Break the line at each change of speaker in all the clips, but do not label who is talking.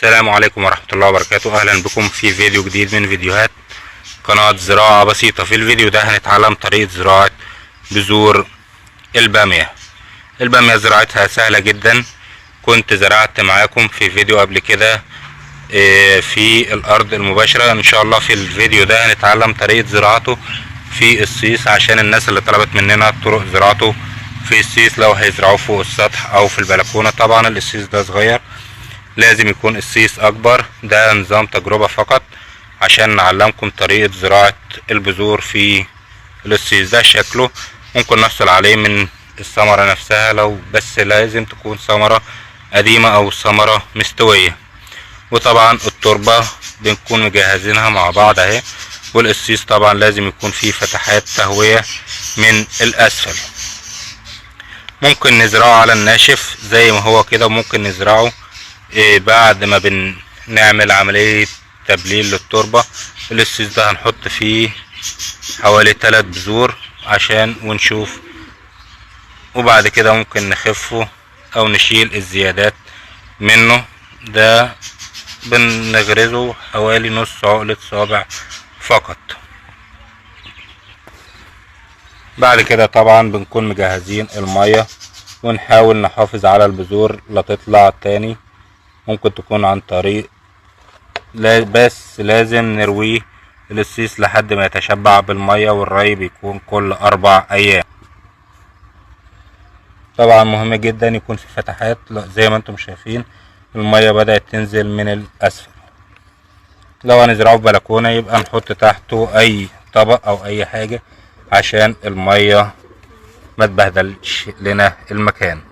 السلام عليكم ورحمة الله وبركاته. اهلا بكم في فيديو جديد من فيديوهات قناة زراعة بسيطة. في الفيديو ده هنتعلم طريقة زراعة بذور البامية. البامية زراعتها سهلة جدا، كنت زرعت معاكم في فيديو قبل كده في الارض المباشرة. ان شاء الله في الفيديو ده هنتعلم طريقة زراعته في الصيص، عشان الناس اللي طلبت مننا طرق زراعته في الصيص لو هيزرعوه فوق السطح او في البلكونة. طبعا الصيص ده صغير، لازم يكون الصيص اكبر. ده نظام تجربة فقط عشان نعلمكم طريقة زراعة البذور في الصيص. ده شكله ممكن نحصل عليه من الثمرة نفسها، بس لازم تكون ثمرة قديمة او ثمرة مستوية. وطبعا التربة بنكون مجهزينها مع بعض اهي، والقصيص طبعا لازم يكون فيه فتحات تهوية من الاسفل. ممكن نزرعه على الناشف زي ما هو كده، ممكن نزرعه بعد ما بنعمل عملية تبليل للتربة. القصيص ده هنحط فيه حوالي 3 بذور عشان ونشوف، وبعد كده ممكن نخفه او نشيل الزيادات منه. ده بنغرزه حوالي نص عقلة صابع فقط. بعد كده طبعا بنكون مجهزين المية، ونحاول نحافظ على البذور لا تطلع تاني. ممكن تكون عن طريق بس لازم نرويه القصيص لحد ما يتشبع بالمية، والري بيكون كل 4 ايام. طبعا مهم جدا يكون في فتحات زي ما انتم شايفين المية بدأت تنزل من الاسفل. لو هنزرعه في بلكونة يبقى نحط تحته اي طبق او اي حاجة عشان المية ما تبهدلش لنا المكان.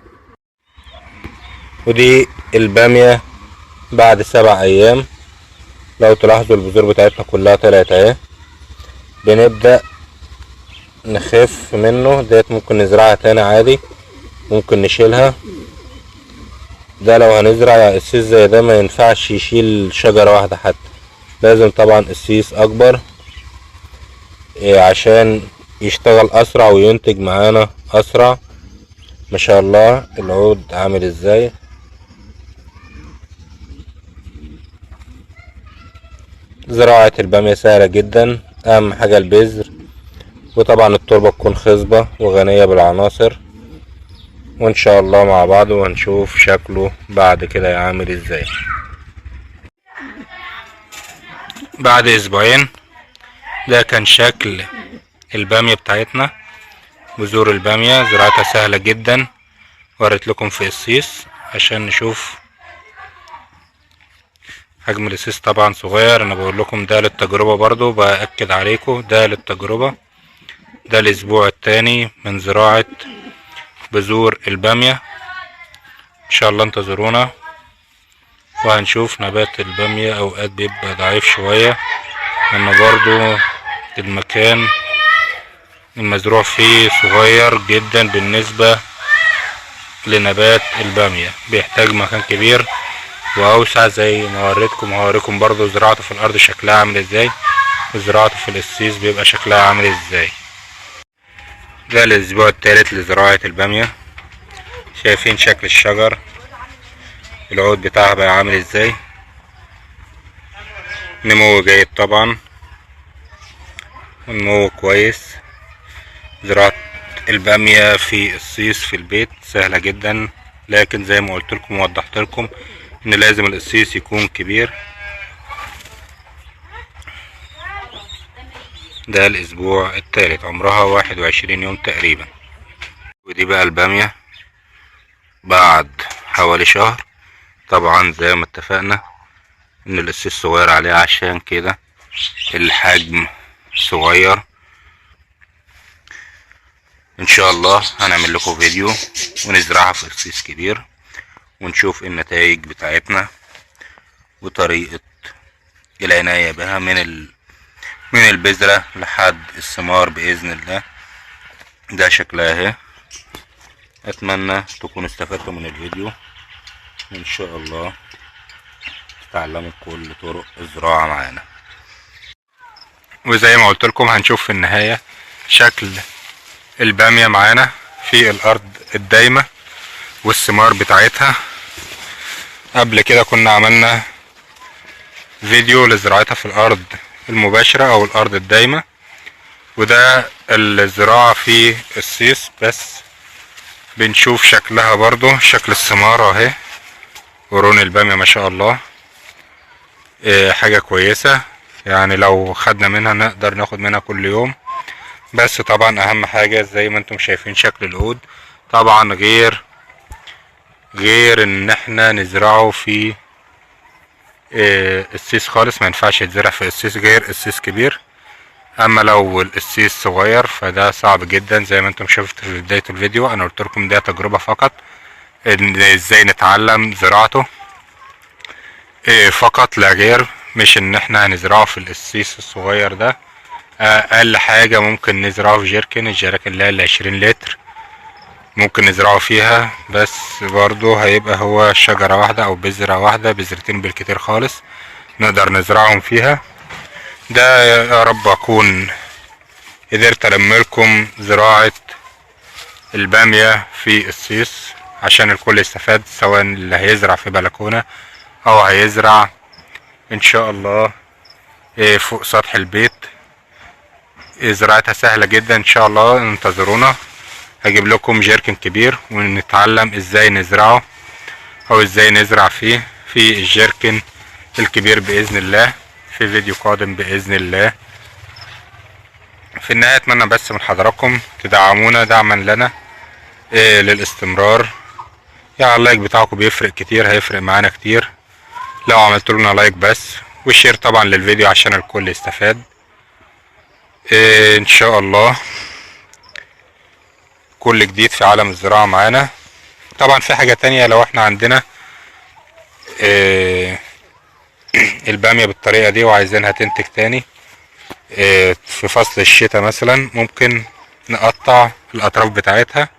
ودي البامية بعد 7 ايام. لو تلاحظوا البذور بتاعتنا كلها طلعت اهي. بنبدأ نخف منه. ديت ممكن نزرعها تاني عادي، ممكن نشيلها. ده لو هنزرع قصيص زي ده ما ينفعش يشيل شجرة واحدة حتى، لازم طبعا قصيص اكبر عشان يشتغل اسرع وينتج معانا اسرع. ما شاء الله العود عامل ازاي. زراعة البامية سهلة جدا، اهم حاجة البذر، وطبعا التربة تكون خصبة وغنية بالعناصر. وان شاء الله مع بعض وهنشوف شكله بعد كده عامل ازاي. بعد اسبوعين ده كان شكل البامية بتاعتنا. بذور البامية زراعتها سهلة جدا، وريت لكم في الصيص عشان نشوف حجم القصيص. طبعا صغير، انا بقول لكم ده للتجربة، برضو بأكد عليكم ده للتجربة. ده الاسبوع الثاني من زراعة بذور البامية. ان شاء الله انتظرونا وهنشوف. نبات البامية اوقات بيبقى ضعيف شوية، لان برضو المكان المزروع فيه صغير جدا بالنسبة لنبات البامية، بيحتاج مكان كبير واوسع زي ما وريتكم. هوريكم برضو زراعته في الارض شكلها عامل ازاي، وزراعته في القصيص بيبقى شكلها عامل ازاي. ده الاسبوع الثالث لزراعة البامية. شايفين شكل الشجر، العود بتاعها بقى عامل ازاي. نمو جيد طبعا، ونمو كويس. زراعة البامية في الصيص في البيت سهلة جدا، لكن زي ما قلت لكم ووضحت لكم ان لازم القصيص يكون كبير. ده الاسبوع الثالث، عمرها 21 يوم تقريبا. ودي بقى البامية بعد حوالي شهر. طبعا زي ما اتفقنا ان القصيص صغير عليه، عشان كده الحجم صغير. ان شاء الله هنعمل لكم فيديو ونزرعها في قصيص كبير ونشوف النتائج بتاعتنا وطريقة العناية بها من البذرة لحد الثمار بإذن الله. ده شكلها اهي. اتمنى تكونوا استفدتوا من الفيديو، ان شاء الله تتعلموا كل طرق الزراعة معانا. وزي ما قلت لكم هنشوف في النهاية شكل البامية معانا في الارض الدايمة والثمار بتاعتها. قبل كده كنا عملنا فيديو لزراعتها في الارض المباشرة او الارض الدايمة. وده الزراعة في الصيص، بس بنشوف شكلها برضو، شكل الثمار اهي ورون البامية ما شاء الله. حاجة كويسة يعني، لو خدنا منها نقدر ناخد منها كل يوم. بس طبعا اهم حاجة زي ما انتم شايفين شكل العود، طبعا غير ان احنا نزرعه في السيس خالص، ما ينفعش يتزرع في السيس غير السيس كبير. اما لو السيس صغير فده صعب جدا. زي ما انتم شفتوا في بداية الفيديو انا قلت لكم ده تجربة فقط، ان ازاي نتعلم زراعته فقط لا غير، مش ان احنا هنزرعه في السيس الصغير ده. اقل حاجة ممكن نزرعه في جيركن، الجيركن اللي هي ال20 لتر ممكن نزرعه فيها، بس برضو هيبقى هو شجرة واحدة او بذرة واحدة، بذرتين بالكتير خالص نقدر نزرعهم فيها. ده يا رب اكون قدرت الملكم زراعة البامية في الصيص عشان الكل يستفاد، سواء اللي هيزرع في بلكونة او هيزرع ان شاء الله فوق سطح البيت. زراعتها سهلة جدا ان شاء الله، انتظرونا. هجيب لكم جيركن كبير ونتعلم ازاي نزرعه او ازاي نزرع فيه في الجيركن الكبير باذن الله في فيديو قادم باذن الله. في النهاية اتمنى بس من حضراتكم تدعمونا دعما لنا للاستمرار. يعني اللايك بتاعكم بيفرق كتير، هيفرق معانا كتير لو عملتوا لنا لايك بس، والشير طبعا للفيديو عشان الكل يستفاد. ان شاء الله كل جديد في عالم الزراعة معانا. طبعا في حاجة تانية، لو احنا عندنا البامية بالطريقة دي وعايزينها تنتج تاني في فصل الشتاء مثلا، ممكن نقطع الأطراف بتاعتها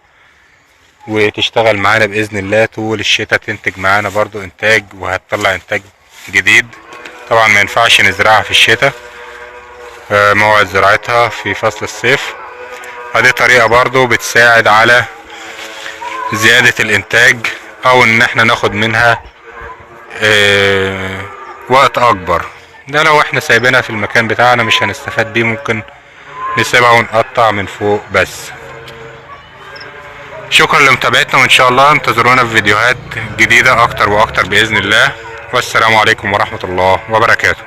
وتشتغل معانا بإذن الله طول الشتاء، تنتج معانا برضو إنتاج وهتطلع إنتاج جديد. طبعا ما ينفعش نزرعها في الشتاء، موعد زراعتها في فصل الصيف. هذه طريقة برضو بتساعد على زيادة الإنتاج، أو إن احنا ناخد منها وقت أكبر. ده لو احنا سايبينها في المكان بتاعنا مش هنستفاد بيه، ممكن نسيبها ونقطع من فوق بس. شكرا لمتابعتنا، وان شاء الله انتظرونا في فيديوهات جديدة اكتر واكتر باذن الله. والسلام عليكم ورحمة الله وبركاته.